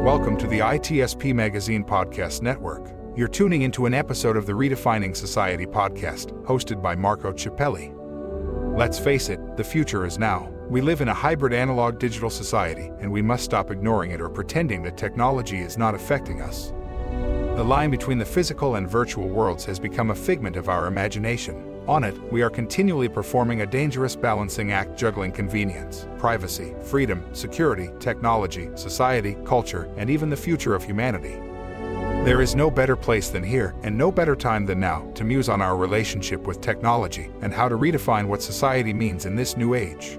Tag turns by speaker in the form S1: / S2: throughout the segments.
S1: Welcome to the ITSP Magazine Podcast Network. You're tuning into an episode of the Redefining Society podcast, hosted by Marco Ciappelli. Let's face it, the future is now. We live in a hybrid analog-digital society, and we must stop ignoring it or pretending that technology is not affecting us. The line between the physical and virtual worlds has become a figment of our imagination. On it, we are continually performing a dangerous balancing act, juggling convenience, privacy, freedom, security, technology, society, culture, and even the future of humanity. There is no better place than here, and no better time than now, to muse on our relationship with technology and how to redefine what society means in this new age.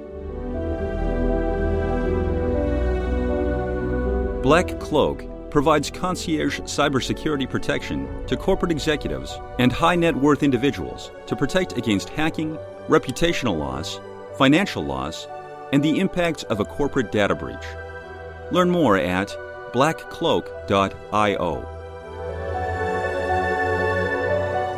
S2: Black Cloak provides concierge cybersecurity protection to corporate executives and high-net-worth individuals to protect against hacking, reputational loss, financial loss, and the impacts of a corporate data breach. Learn more at blackcloak.io.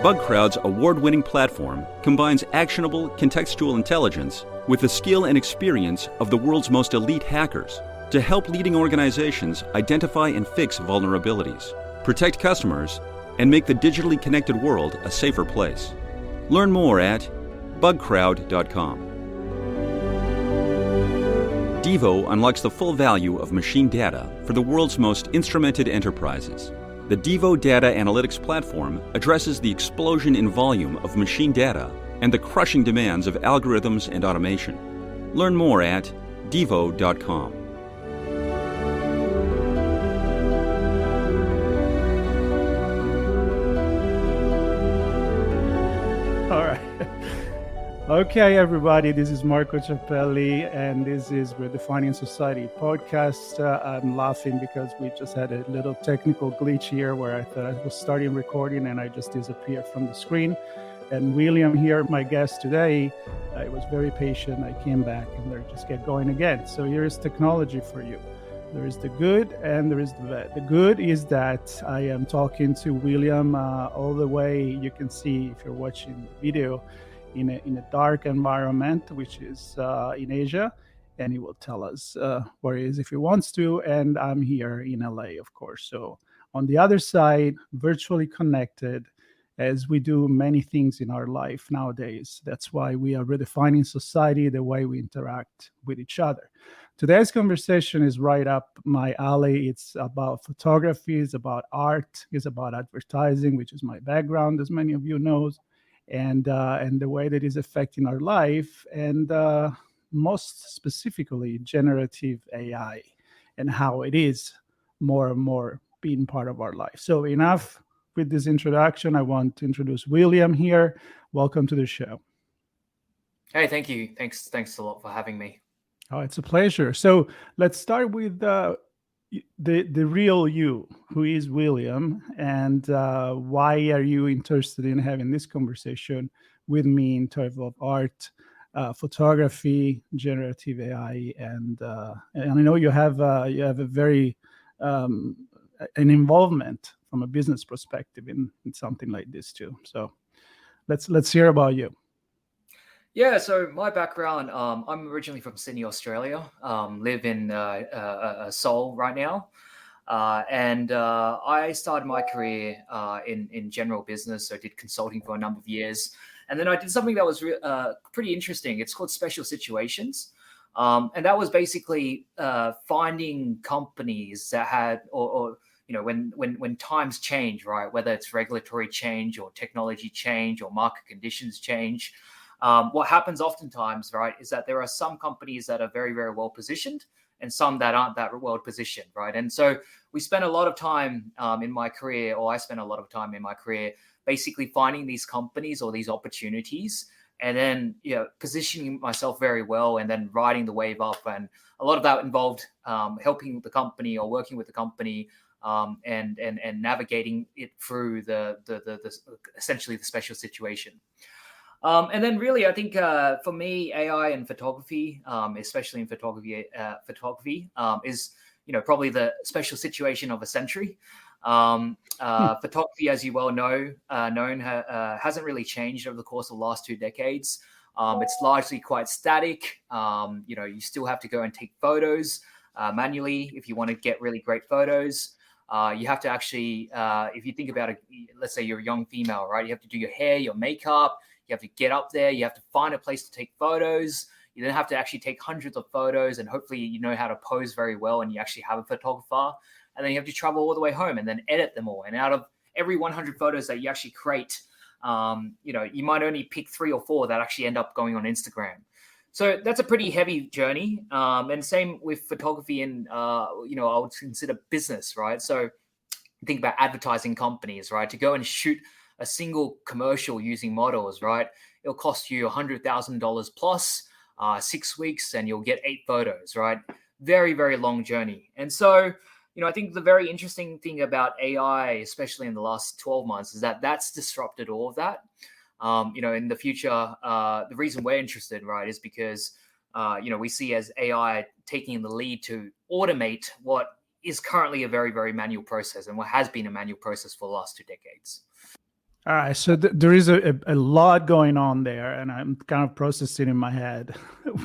S2: BugCrowd's award-winning platform combines actionable contextual intelligence with the skill and experience of the world's most elite hackers to help leading organizations identify and fix vulnerabilities, protect customers, and make the digitally connected world a safer place. Learn more at bugcrowd.com. Devo unlocks the full value of machine data for the world's most instrumented enterprises. The Devo Data Analytics Platform addresses the explosion in volume of machine data and the crushing demands of algorithms and automation. Learn more at devo.com.
S3: All right. Okay, everybody, this is Marco Ciappelli, and this is Redefining Society podcast. I'm laughing because we just had a little technical glitch here where I thought I was starting recording and I just disappeared from the screen. And William here, my guest today, I was very patient. I came back and they just get going again. So here is technology for you. There is the good and there is the bad. The good is that I am talking to William all the way, you can see if you're watching the video, in a dark environment, which is in Asia, and he will tell us where he is if he wants to. And I'm here in LA, of course. So on the other side, virtually connected, as we do many things in our life nowadays. That's why we are redefining society, the way we interact with each other. Today's conversation is right up my alley. It's about photography, it's about art, it's about advertising, which is my background, as many of you know, and the way that is affecting our life, and most specifically, generative AI, and how it is more and more being part of our life. So enough with this introduction. I want to introduce William here. Welcome to the show.
S4: Hey, thank you. Thanks a lot for having me.
S3: Oh, it's a pleasure. So let's start with the real you, who is William, and why are you interested in having this conversation with me in terms of art, photography, generative AI, and I know you have a very an involvement from a business perspective in something like this too. So let's hear about you.
S4: Yeah, so my background, I'm originally from Sydney, Australia, live in Seoul right now. And I started my career in general business, so I did consulting for a number of years. And then I did something that was pretty interesting. It's called special situations. And that was basically finding companies that had, or you know, when times change, right, whether it's regulatory change or technology change or market conditions change, what happens oftentimes, right, is that there are some companies that are very, very well positioned and some that aren't that well positioned, right? And so we spent a lot of time in my career, or I spent a lot of time in my career, basically finding these companies or these opportunities, and then, you know, positioning myself very well, and then riding the wave up. And a lot of that involved helping the company or working with the company and navigating it through the essentially the special situation. And then really, I think for me, AI and photography, especially in photography, is, you know, probably the special situation of a century. Photography, as you well know, hasn't really changed over the course of the last 2 decades. It's largely quite static. You know, you still have to go and take photos. manually if you want to get really great photos. You have to actually, if you think about it, let's say you're a young female, right? You have to do your hair, your makeup. You have to get up there. You have to find a place to take photos. You then have to actually take hundreds of photos, and hopefully you know how to pose very well and you actually have a photographer. And then you have to travel all the way home and then edit them all. And out of every 100 photos that you actually create, you might only pick 3 or 4 that actually end up going on Instagram. So that's a pretty heavy journey. And same with photography and, I would consider business, right? So think about advertising companies, right? To go and shoot a single commercial using models, right? It'll cost you $100,000 plus 6 weeks, and you'll get 8 photos, right? Very, very long journey. And so, I think the very interesting thing about AI, especially in the last 12 months, is that that's disrupted all of that. In the future, the reason we're interested, right, is because, we see as AI taking the lead to automate what is currently a very, very manual process, and what has been a manual process for the last 2 decades.
S3: All right, so there is a lot going on there, and I'm kind of processing in my head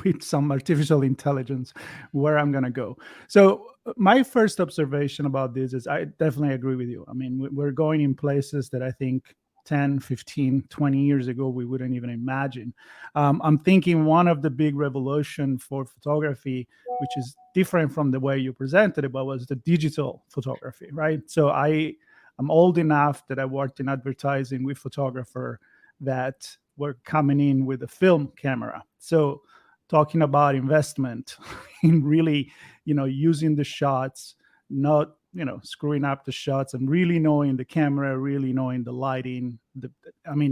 S3: with some artificial intelligence where I'm going to go. So my first observation about this is I definitely agree with you. I mean, we're going in places that I think 10, 15, 20 years ago, we wouldn't even imagine. I'm thinking one of the big revolution for photography, which is different from the way you presented it, but was the digital photography, right? So I'm old enough that I worked in advertising with photographer that were coming in with a film camera. So talking about investment in really, using the shots, not, screwing up the shots, and really knowing the camera, really knowing the lighting. The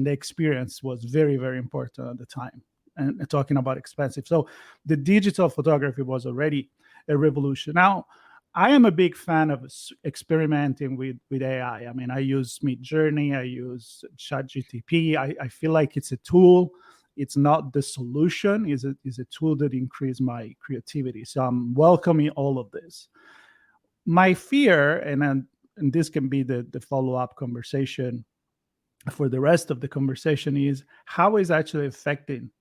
S3: experience was very, very important at the time. And talking about expensive. So the digital photography was already a revolution. Now, I am a big fan of experimenting with AI. I mean, I use Midjourney, I use ChatGPT. I feel like it's a tool. It's not the solution. It's a tool that increases my creativity. So I'm welcoming all of this. My fear, and this can be the follow-up conversation for the rest of the conversation, is how is actually affecting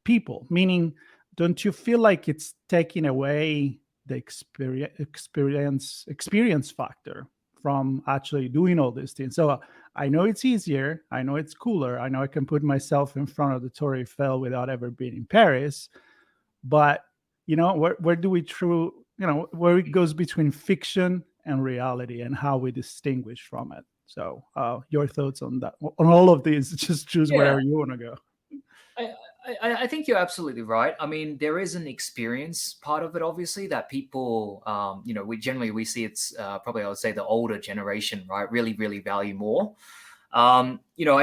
S3: people? Meaning, don't you feel like it's taking away the experience factor from actually doing all these things? So I know it's easier. I know it's cooler. I know I can put myself in front of the Tour Eiffel without ever being in Paris. But, where do we where it goes between fiction and reality, and how we distinguish from it. So your thoughts on that, on all of these? Just choose wherever you want to go.
S4: I think you're absolutely right. I mean, there is an experience part of it, obviously, that people, we see it's probably, I would say, the older generation, right, really, really value more. I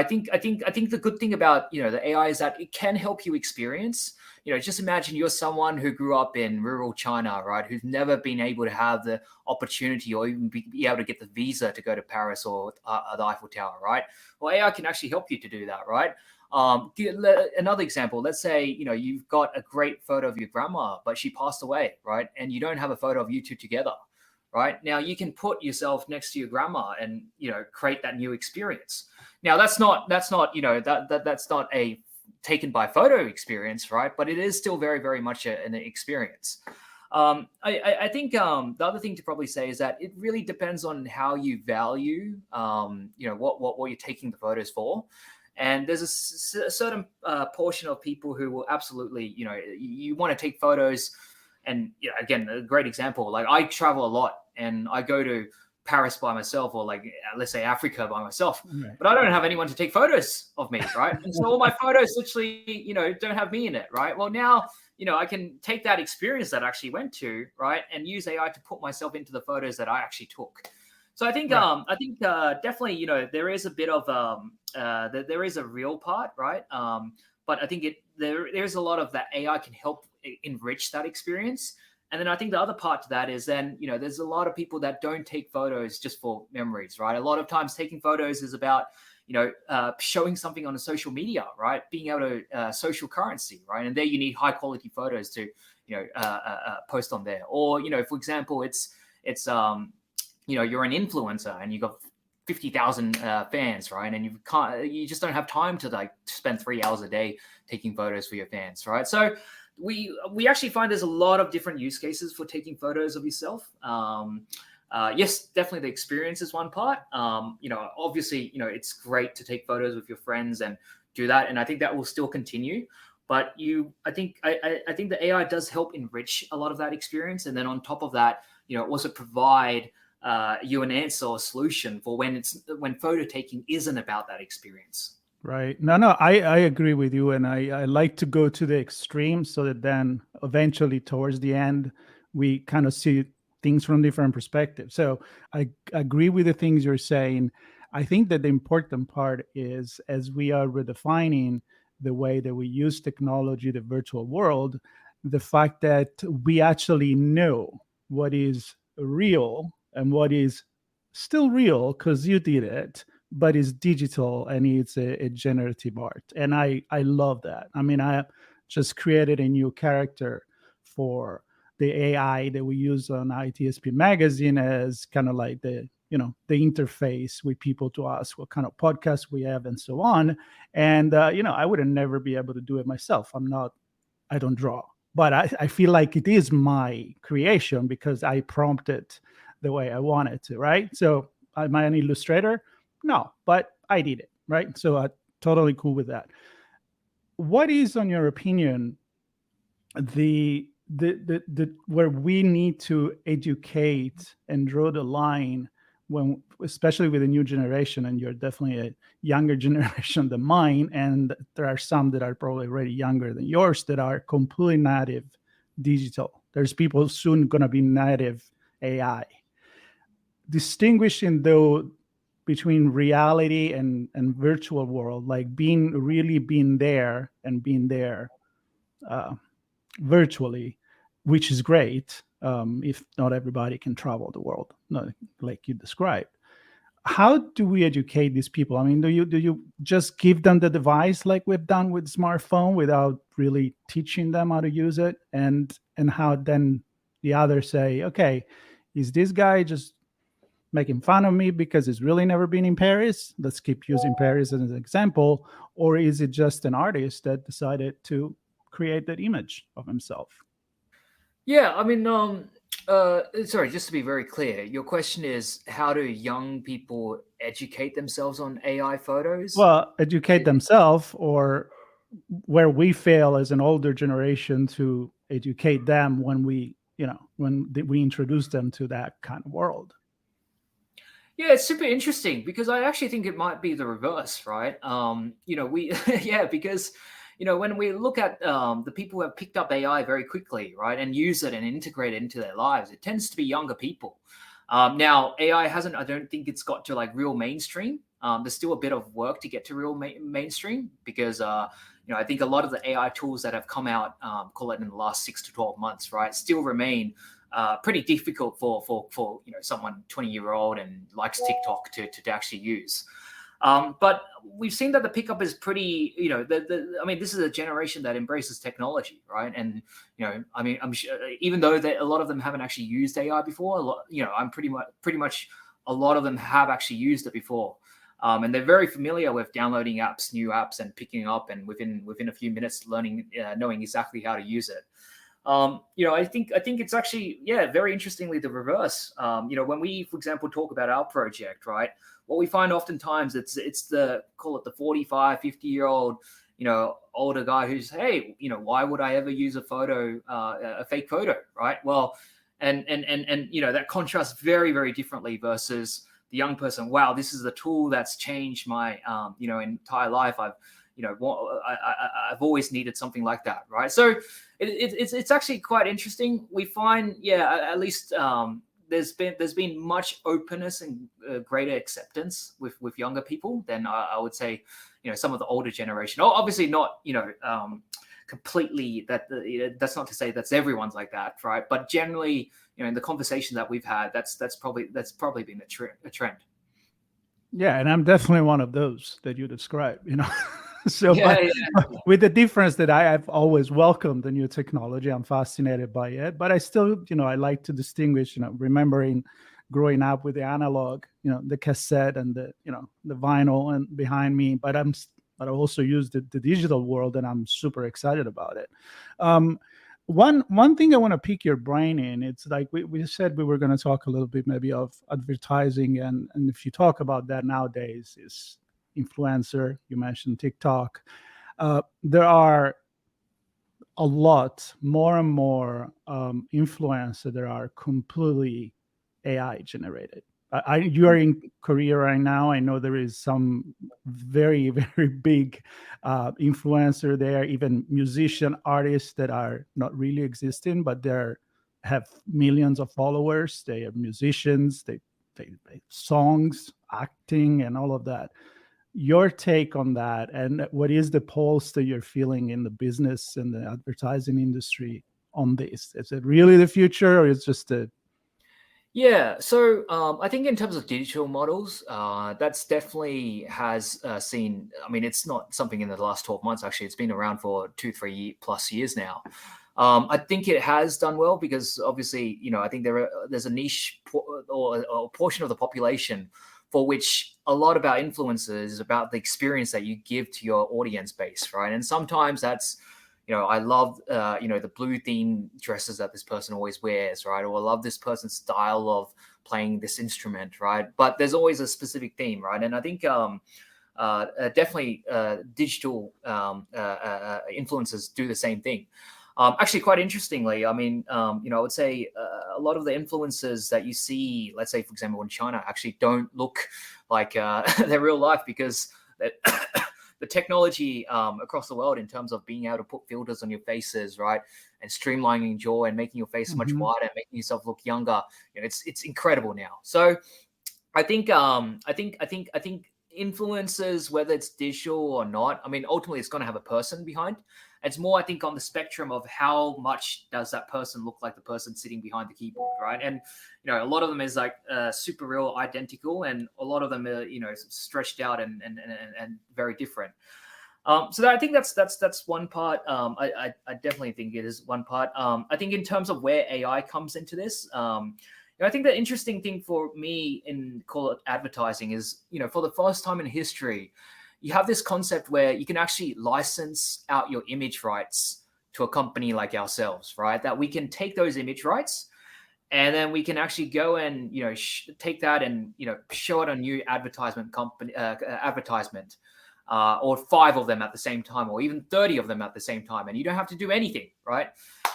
S4: think the good thing about, the AI is that it can help you experience. Just imagine you're someone who grew up in rural China, right, who's never been able to have the opportunity or even be able to get the visa to go to Paris or the Eiffel Tower, right? Well, AI can actually help you to do that, right? Another example, let's say, you've got a great photo of your grandma, but she passed away, right? And you don't have a photo of you two together, right? Now you can put yourself next to your grandma and, create that new experience. Now that's not a taken by photo experience, right? But it is still very, very much an experience. I think the other thing to probably say is that it really depends on how you value, what you're taking the photos for. And there's a certain portion of people who will absolutely, you want to take photos. And again, a great example, like I travel a lot and I go to Paris by myself, or like, let's say Africa by myself, but I don't have anyone to take photos of me, right? And so all my photos literally, don't have me in it, right? Well, now, I can take that experience that I actually went to, right, and use AI to put myself into the photos that I actually took. So I think, definitely, there is a bit of, there is a real part, right? But I think there's a lot of that AI can help enrich that experience. And then I think the other part to that is then, there's a lot of people that don't take photos just for memories, right? A lot of times taking photos is about, showing something on a social media, right? Being able to social currency, right? And there you need high quality photos to, post on there. Or, for example, it's you're an influencer and you've got 50,000 fans, right? And you just don't have time to spend 3 hours a day taking photos for your fans, right? So we actually find there's a lot of different use cases for taking photos of yourself. Yes, definitely the experience is one part. Obviously, it's great to take photos with your friends and do that, and I think that will still continue. But I think the AI does help enrich a lot of that experience, and then on top of that, also provide you an answer or solution for when photo taking isn't about that experience.
S3: Right. No, I agree with you. And I like to go to the extreme so that then eventually towards the end, we kind of see things from different perspectives. So I agree with the things you're saying. I think that the important part is, as we are redefining the way that we use technology, the virtual world, the fact that we actually know what is real and what is still real because you did it, but it's digital and it's a generative art. And I love that. I mean, I just created a new character for the AI that we use on ITSP magazine as kind of like the interface with people to ask what kind of podcasts we have and so on. And I would never be able to do it myself. I don't draw, but I feel like it is my creation because I prompted the way I wanted to, right? So am I an illustrator? No, but I did it, right? So I'm totally cool with that. What is, on your opinion, the where we need to educate and draw the line when, especially with the new generation, and you're definitely a younger generation than mine, and there are some that are probably already younger than yours that are completely native digital. There's people soon going to be native AI. Distinguishing though between reality and virtual world, like being there and being there virtually, which is great if not everybody can travel the world, like you described. How do we educate these people? I mean, do you just give them the device like we've done with smartphone without really teaching them how to use it? And how then the others say, okay, is this guy just making fun of me because he's really never been in Paris? Let's keep using Paris as an example. Or is it just an artist that decided to create that image of himself?
S4: Yeah, I mean, sorry, just to be very clear, your question is, how do young people educate themselves on AI photos?
S3: Well, educate themselves, or where we fail as an older generation to educate them when we introduce them to that kind of world.
S4: Yeah, it's super interesting because I actually think it might be the reverse, right? Because when we look at the people who have picked up AI very quickly, right, and use it and integrate it into their lives, it tends to be younger people. Now, AI hasn't, I don't think it's got to like real mainstream. There's still a bit of work to get to real mainstream because, I think a lot of the AI tools that have come out, call it in the last 6 to 12 months, right, still remain pretty difficult for someone 20-year-old and likes TikTok to actually use. But we've seen that the pickup is pretty, I mean, this is a generation that embraces technology, right? And, I'm sure, even though a lot of them haven't actually used AI before, I'm pretty much a lot of them have actually used it before. And they're very familiar with downloading new apps and picking up and within a few minutes knowing exactly how to use it. I think it's actually, very interestingly the reverse. When we, for example, talk about our project, right, what we find oftentimes it's the 45, 50-year-old, older guy who's, hey, why would I ever use a fake photo, right? Well, and that contrasts very, very differently versus the young person. Wow, this is the tool that's changed my, entire life. I've always needed something like that, right? So it's actually quite interesting. We find, at least there's been much openness and greater acceptance with younger people than I would say, some of the older generation. Obviously not, completely. That's not to say that's everyone's like that, right? But generally, in the conversation that we've had, that's probably been a trend.
S3: Yeah, and I'm definitely one of those that you described. So, with the difference that I have always welcomed the new technology, I'm fascinated by it, but I still, I like to distinguish, remembering growing up with the analog, the cassette and the vinyl and behind me, but I'm but I also use the digital world, and I'm super excited about it. One thing I want to pick your brain in, it's like we said we were going to talk a little bit maybe of advertising, and if you talk about that nowadays is influencer. You mentioned TikTok. There are a lot more and more influencers that are completely AI generated. You are in Korea right now. I know there is some very, very big influencer there, even musician artists that are not really existing, but they have millions of followers. They are musicians. They songs, acting, and all of that. Your take on that, and what is the pulse that you're feeling in the business and the advertising industry on this? Is it really the future, or is just a
S4: Yeah, so I think in terms of digital models, that's definitely has seen. I mean, it's not something in the last 12 months. Actually, it's been around for 2, 3 plus years now. I think it has done well because obviously, I think there's a niche or a portion of the population for which a lot about influencers is about the experience that you give to your audience base, right? And sometimes that's I love, the blue theme dresses that this person always wears, right? Or I love this person's style of playing this instrument, right? But there's always a specific theme, right? And I think definitely digital influencers do the same thing. Actually, quite interestingly, I mean, I would say a lot of the influencers that you see, let's say, for example, in China, actually don't look like their real life because the technology across the world in terms of being able to put filters on your faces, right, and streamlining jaw and making your face much wider, making yourself look younger, it's incredible now. So I think influencers, whether it's digital or not, I mean, ultimately it's going to have a person behind. It's more, I think, on the spectrum of how much does that person look like the person sitting behind the keyboard, right? And a lot of them is like super real, identical, and a lot of them are stretched out and very different. So I think that's one part. I definitely think it is one part. I think in terms of where AI comes into this, I think the interesting thing for me in call it advertising is, for the first time in history, you have this concept where you can actually license out your image rights to a company like ourselves, right? That we can take those image rights and then we can actually go and, take that and, show it on new advertisement or 5 of them at the same time, or even 30 of them at the same time. And you don't have to do anything, right?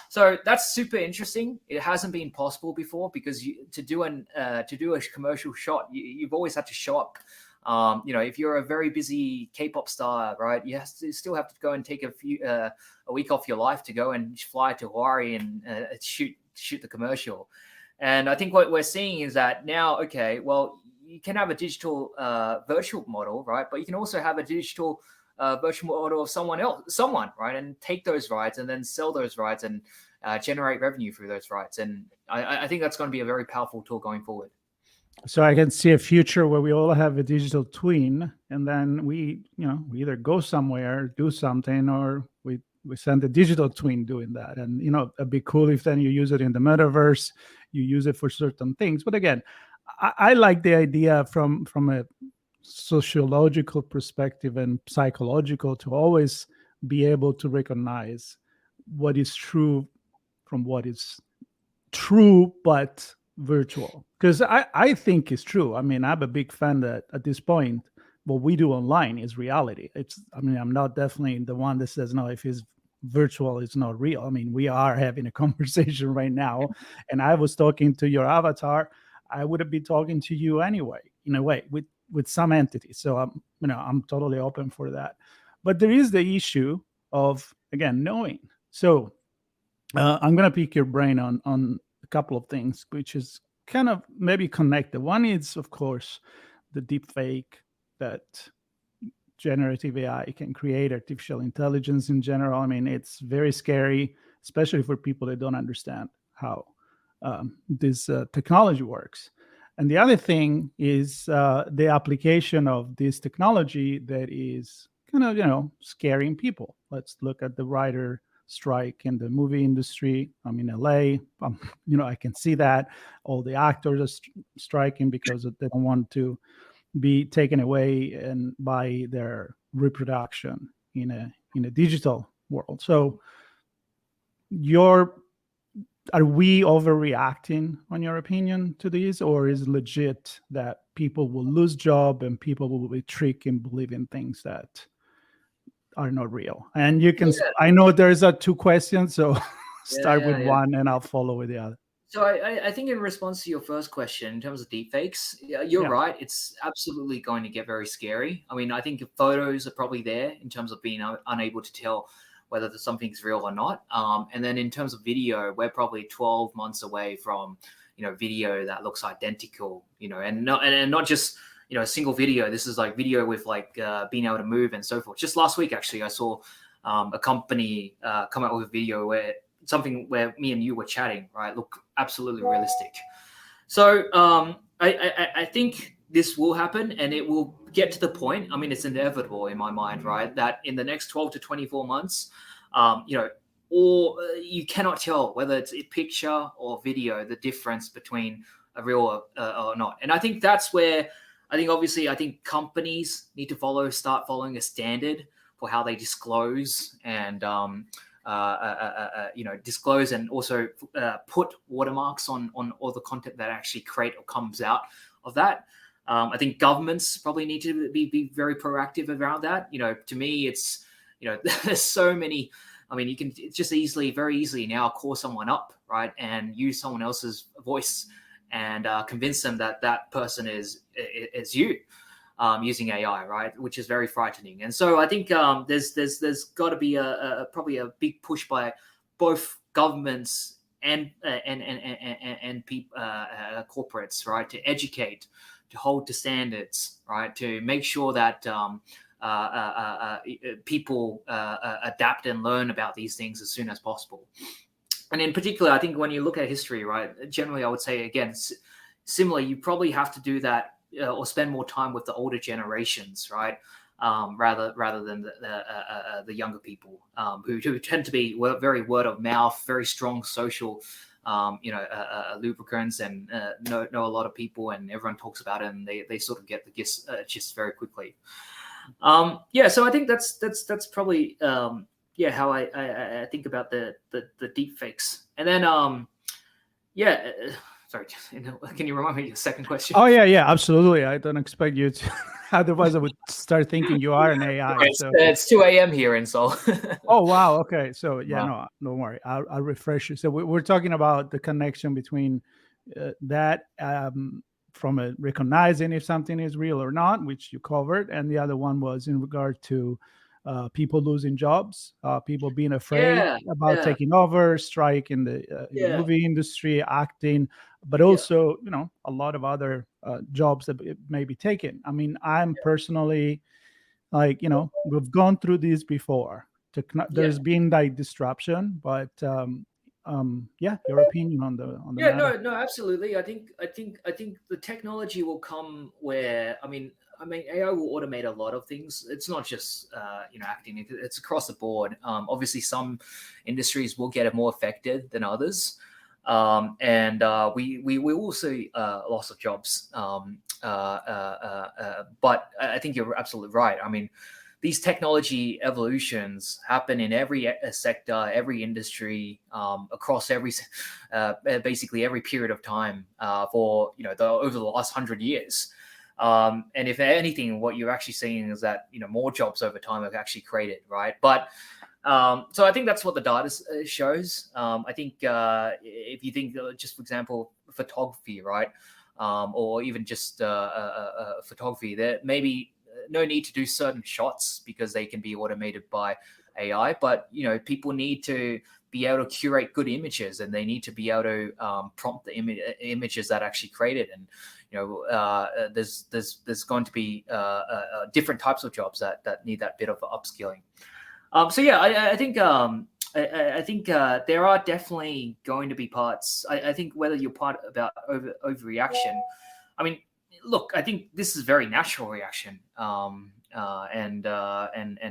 S4: So that's super interesting. It hasn't been possible before because to do a commercial shot, you've always had to show up. If you're a very busy K-pop star, right, you still have to go and take a week off your life to go and fly to Hawaii and shoot the commercial. And I think what we're seeing is that now, okay, well, you can have a digital virtual model, right, but you can also have a digital virtual model of someone, right, and take those rights and then sell those rights and generate revenue through those rights. And I think that's going to be a very powerful tool going forward.
S3: So I can see a future where we all have a digital twin, and then we either go somewhere, do something, or we send a digital twin doing that. And it'd be cool if then you use it in the metaverse, you use it for certain things. But again, I like the idea from a sociological perspective and psychological to always be able to recognize what is true from what is true but virtual, because I think it's true. I mean, I'm a big fan that at this point what we do online is reality. I'm not definitely the one that says no, if it's virtual it's not real. I mean, we are having a conversation right now, and I was talking to your avatar. I would have been talking to you anyway, in a way, with some entity. So I'm totally open for that. But there is the issue of, again, knowing. So I'm going to pick your brain on a couple of things, which is kind of maybe connected. One is, of course, the deep fake that generative AI can create, artificial intelligence in general. I mean, it's very scary, especially for people that don't understand how this technology works. And the other thing is the application of this technology that is kind of, scaring people. Let's look at the writer strike in the movie industry. I'm in LA. I can see that all the actors are striking because they don't want to be taken away and by their reproduction in a digital world. So are we overreacting, on your opinion, to this, or is it legit that people will lose job and people will be tricked in believing things that are not real? And you can, I know there's two questions, so start with one and I'll follow with the other.
S4: So I think in response to your first question, in terms of deepfakes, you're right. It's absolutely going to get very scary. I mean, I think photos are probably there in terms of being unable to tell whether something's real or not. And then in terms of video, we're probably 12 months away from, video that looks identical, and not just, a single video. This is like video with being able to move and so forth. Just last week, actually, I saw a company come out with a video where me and you were chatting, right? Look absolutely realistic. So I think this will happen, and it will get to the point. I mean, it's inevitable in my mind, right? That in the next 12 to 24 months, or you cannot tell whether it's a picture or video, the difference between a real or not. And I think that's where I think companies need to start following a standard for how they disclose and disclose and also put watermarks on all the content that actually create or comes out of that. I think governments probably need to be very proactive around that. To me, it's, there's so many. I mean, you can just very easily now call someone up, right, and use someone else's voice and convince them that that person is you. Using AI, right, which is very frightening. And so I think there's got to be probably a big push by both governments and corporates, right, to educate, to hold to standards, right, to make sure that people adapt and learn about these things as soon as possible. And in particular, I think when you look at history, right, generally I would say, again, similar, you probably have to do that or spend more time with the older generations, right? Rather than the younger people who tend to be very word of mouth, very strong social, lubricants, and know a lot of people, and everyone talks about it, and they sort of get the gist very quickly. So I think that's probably how I think about the deep fakes, and then sorry, can you remind me of your second question?
S3: Oh, yeah, absolutely. I don't expect you to. Otherwise, I would start thinking you are an AI.
S4: It's 2 a.m. here in Seoul.
S3: Oh, wow. Okay. So, no, don't worry. I'll refresh you. So we're talking about the connection between that from recognizing if something is real or not, which you covered. And the other one was in regard to people losing jobs, people being afraid about taking over, strike in the movie industry, acting, but also, a lot of other jobs that may be taken. I mean, I'm personally we've gone through this before. There's been disruption, but your opinion on the matter.
S4: No, absolutely. I think the technology will come where, I mean, AI will automate a lot of things. It's not just acting; it's across the board. Obviously, some industries will get more affected than others, and we will see loss of jobs. But I think you're absolutely right. I mean, these technology evolutions happen in every sector, every industry, across basically every period of time for over the last 100 years. And if anything, what you're actually seeing is that more jobs over time have actually created, right? But so I think that's what the data shows. I think if you think, just for example, photography, right, or even just photography, there may be no need to do certain shots because they can be automated by AI. But people need to be able to curate good images, and they need to be able to prompt the images that actually created. And there's going to be different types of jobs that need that bit of upskilling. I think there are definitely going to be parts. I think whether you're part about overreaction, I mean, look, I think this is a very natural reaction, and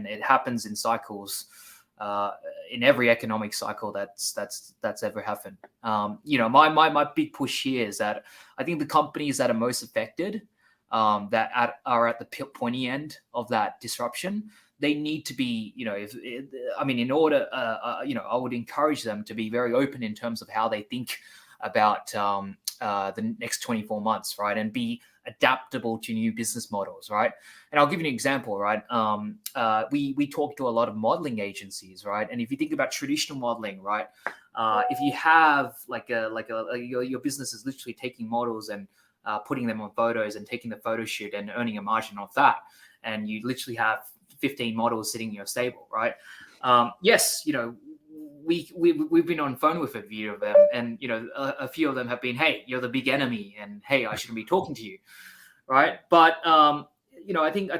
S4: it happens in cycles, in every economic cycle that's ever happened. My big push here is that I think the companies that are most affected are at the pointy end of that disruption, they need to be, in order, I would encourage them to be very open in terms of how they think about the next 24 months, right? And be adaptable to new business models, right? And I'll give you an example, right? We talk to a lot of modeling agencies, right? And if you think about traditional modeling, right? If you have your business is literally taking models and putting them on photos and taking the photo shoot and earning a margin off that, and you literally have 15 models sitting in your stable, right? Yes, we've been on phone with a few of them, and a few of them have been, hey, you're the big enemy, and hey, I shouldn't be talking to you, right? But I think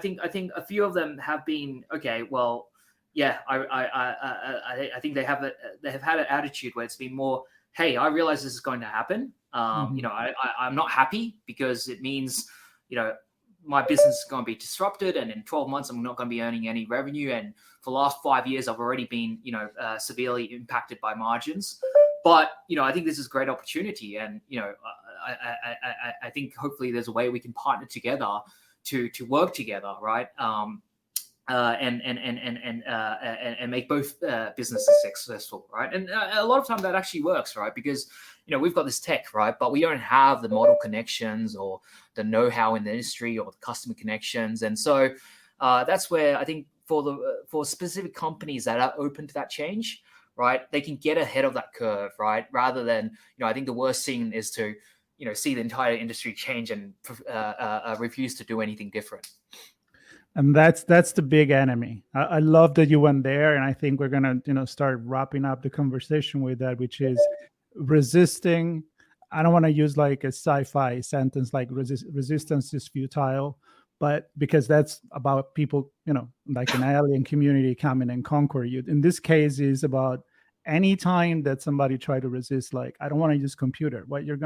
S4: a few of them have been, okay, well, yeah, I think they have had an attitude where it's been more, hey, I realize this is going to happen. I'm not happy because it means, my business is going to be disrupted, and in 12 months, I'm not going to be earning any revenue. And for the last 5 years, I've already been, severely impacted by margins. But, I think this is a great opportunity. And, I think hopefully there's a way we can partner together to work together, right? And make both businesses successful, right? And a lot of time that actually works, right? Because we've got this tech, right? But we don't have the model connections or the know-how in the industry or the customer connections, and so that's where I think for specific companies that are open to that change, right, they can get ahead of that curve, right? Rather than I think the worst thing is to see the entire industry change and refuse to do anything different.
S3: And that's the big enemy. I love that you went there, and I think we're gonna start wrapping up the conversation with that, which is resisting. I don't want to use like a sci-fi sentence like resistance is futile, but because that's about people, like an alien community coming and conquer you. In this case, is about any time that somebody try to resist, like, I don't want to use computer. What your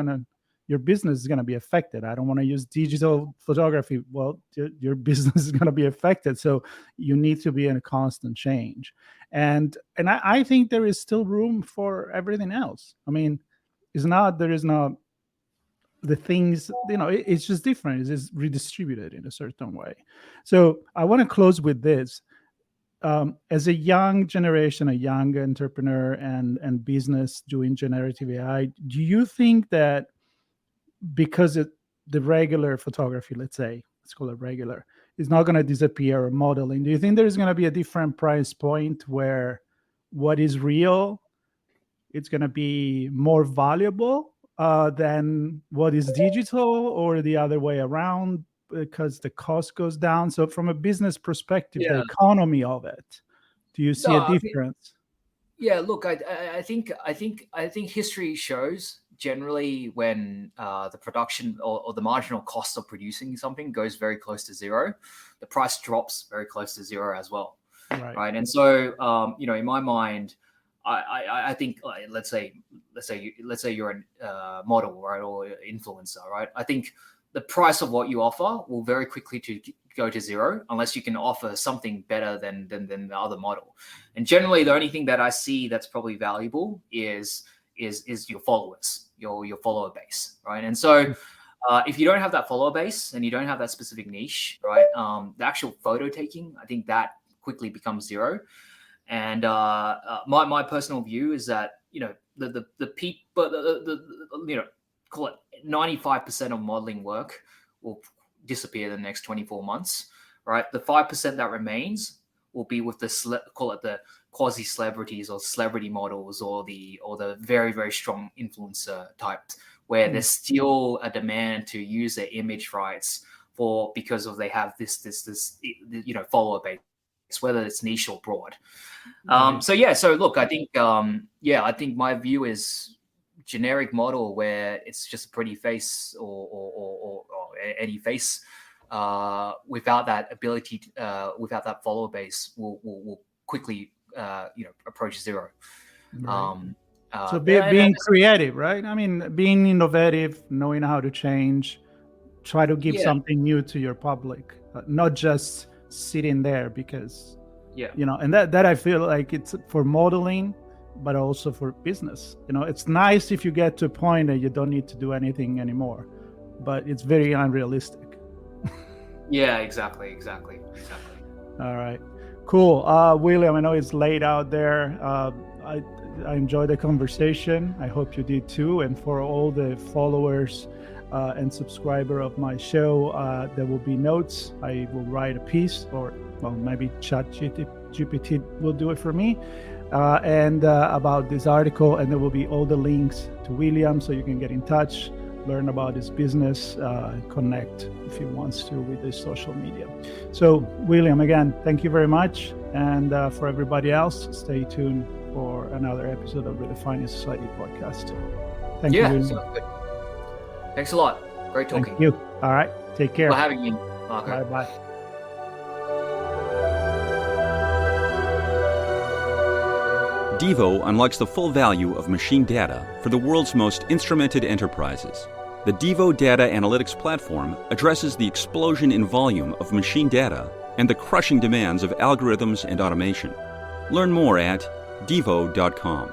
S3: business is going to be affected. I don't want to use digital photography. Well, your business is going to be affected. So you need to be in a constant change. And I think there is still room for everything else. I mean, there is not the things, it's just different. It's just redistributed in a certain way. So I want to close with this. As a young generation, a young entrepreneur and business doing generative AI, do you think that because the regular photography, let's call it regular, is not going to disappear, or modeling, do you think there's going to be a different price point where what is real, it's going to be more valuable than what is digital, or the other way around, because the cost goes down? So from a business perspective, the economy of it, do you see a difference?
S4: Look, I think history shows generally when the production or the marginal cost of producing something goes very close to zero, the price drops very close to zero as well, right? And so in my mind, I think let's say you're a model, right, or influencer, right? I think the price of what you offer will very quickly go to zero unless you can offer something better than the other model. And generally, the only thing that I see that's probably valuable is your followers, your follower base, right? And so if you don't have that follower base and you don't have that specific niche, right, the actual photo taking, I think that quickly becomes zero. And my personal view is that the peak, but call it 95% of modeling work will disappear in the next 24 months, right? The 5% that remains will be with call it the quasi celebrities or celebrity models or the very, very strong influencer types, where there's still a demand to use their image rights because they have this follower base, whether it's niche or broad. So look, I think I think my view is generic model where it's just a pretty face or any face without that ability without that follower base will quickly approach zero.
S3: Right. So being creative, right? I mean, being innovative, knowing how to change, try to give something new to your public, not just sitting there because and that I feel like it's for modeling, but also for business. It's nice if you get to a point that you don't need to do anything anymore, but it's very unrealistic.
S4: Yeah, exactly.
S3: All right. Cool. William, I know it's late out there. I enjoyed the conversation. I hope you did too. And for all the followers and subscriber of my show, there will be notes. I will write a piece, or well, maybe ChatGPT will do it for me, and about this article. And there will be all the links to William, so you can get in touch, learn about his business, connect if he wants to with his social media. So, William, again, thank you very much. And for everybody else, stay tuned for another episode of Redefining Society podcast. Thank you.
S4: Yeah, sounds good. Thanks a lot. Great talking.
S3: Thank you. All right. Take care.
S4: For having me, Marco.
S3: Bye-bye.
S2: Devo unlocks the full value of machine data for the world's most instrumented enterprises. The Devo Data Analytics Platform addresses the explosion in volume of machine data and the crushing demands of algorithms and automation. Learn more at devo.com.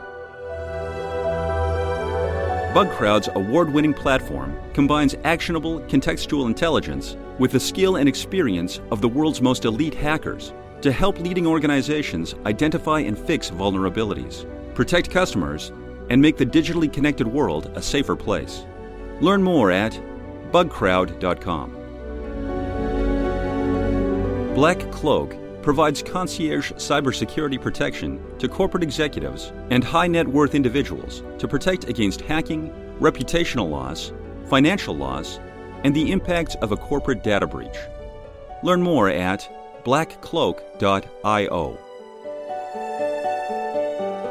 S2: BugCrowd's award-winning platform combines actionable contextual intelligence with the skill and experience of the world's most elite hackers to help leading organizations identify and fix vulnerabilities, protect customers, and make the digitally connected world a safer place. Learn more at bugcrowd.com. Black Cloak provides concierge cybersecurity protection to corporate executives and high net worth individuals to protect against hacking, reputational loss, financial loss, and the impacts of a corporate data breach. Learn more at blackcloak.io.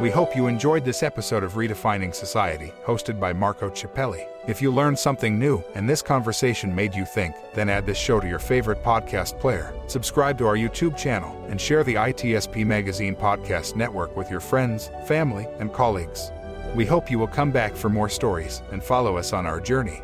S1: We hope you enjoyed this episode of Redefining Society, hosted by Marco Ciappelli. If you learned something new and this conversation made you think, then add this show to your favorite podcast player, subscribe to our YouTube channel, and share the ITSP Magazine podcast network with your friends, family, and colleagues. We hope you will come back for more stories and follow us on our journey.